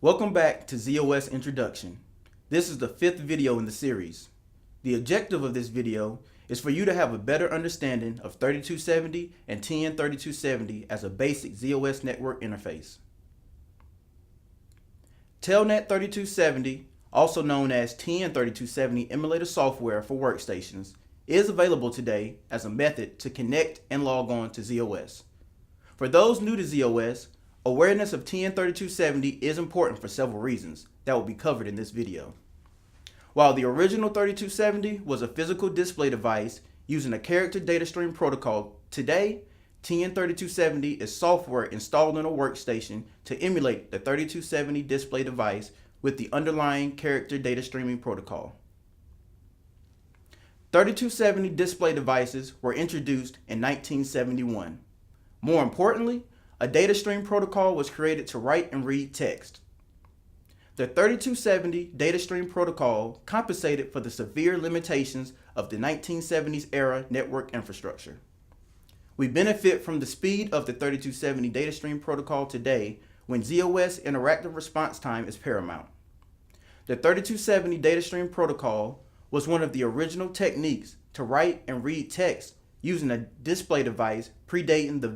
Welcome back to ZOS Introduction. This is the 5th video in the series. The objective of this video is for you to have a better understanding of 3270 and TN3270 as a basic ZOS network interface. Telnet 3270, also known as TN3270 emulator software for workstations, is available today as a method to connect and log on to ZOS. For those new to ZOS, awareness of TN3270 is important for several reasons that will be covered in this video. While the original 3270 was a physical display device using a character data stream protocol, today TN3270 is software installed in a workstation to emulate the 3270 display device with the underlying character data streaming protocol. 3270 display devices were introduced in 1971. More importantly, a data stream protocol was created to write and read text. The 3270 data stream protocol compensated for the severe limitations of the 1970s era network infrastructure. We benefit from the speed of the 3270 data stream protocol today when ZOS interactive response time is paramount. The 3270 data stream protocol was one of the original techniques to write and read text using a display device predating the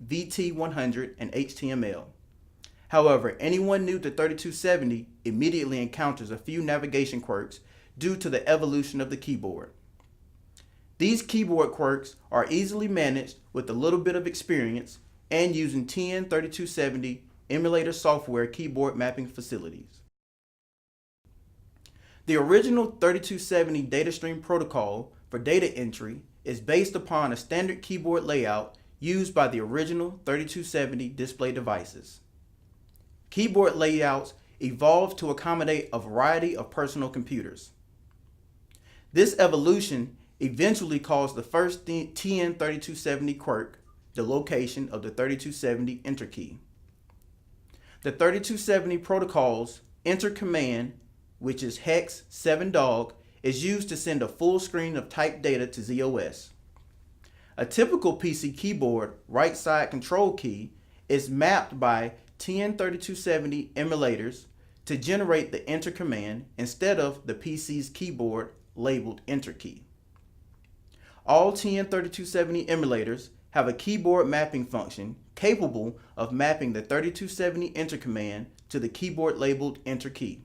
VT100 and HTML. However, anyone new to 3270 immediately encounters a few navigation quirks due to the evolution of the keyboard. These keyboard quirks are easily managed with a little bit of experience and using TN3270 emulator software keyboard mapping facilities. The original 3270 data stream protocol for data entry is based upon a standard keyboard layout used by the original 3270 display devices. Keyboard layouts evolved to accommodate a variety of personal computers. This evolution eventually caused the first TN3270 quirk, the location of the 3270 enter key. The 3270 protocol's enter command, which is hex 7dog, is used to send a full screen of typed data to ZOS. A typical PC keyboard right side control key is mapped by TN3270 emulators to generate the enter command instead of the PC's keyboard labeled enter key. All TN3270 emulators have a keyboard mapping function capable of mapping the 3270 enter command to the keyboard labeled enter key,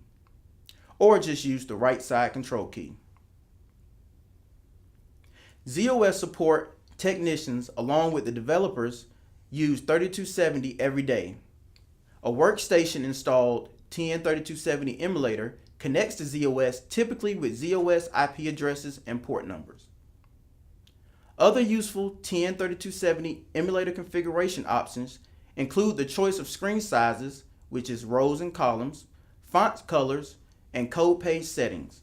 or just use the right side control key. ZOS support technicians along with the developers use 3270 every day. A workstation installed TN3270 emulator connects to ZOS typically with ZOS IP addresses and port numbers. Other useful TN3270 emulator configuration options include the choice of screen sizes, which is rows and columns, font colors, and code page settings.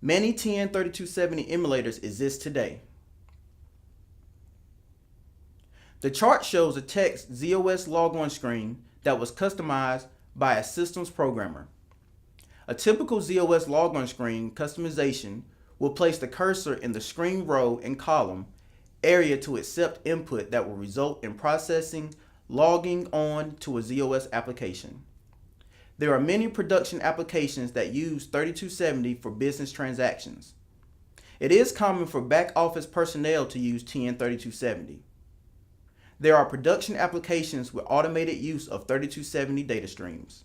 Many TN3270 emulators exist today. The chart shows a text ZOS logon screen that was customized by a systems programmer. A typical ZOS logon screen customization will place the cursor in the screen row and column area to accept input that will result in processing logging on to a ZOS application. There are many production applications that use 3270 for business transactions. It is common for back office personnel to use TN3270. There are production applications with automated use of 3270 data streams.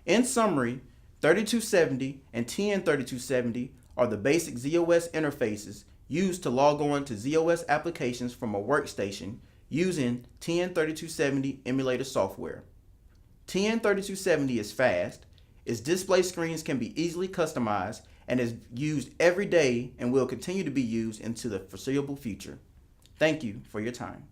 In summary, 3270 and TN3270 are the basic ZOS interfaces used to log on to ZOS applications from a workstation using TN3270 emulator software. TN3270 is fast, its display screens can be easily customized, and is used every day and will continue to be used into the foreseeable future. Thank you for your time.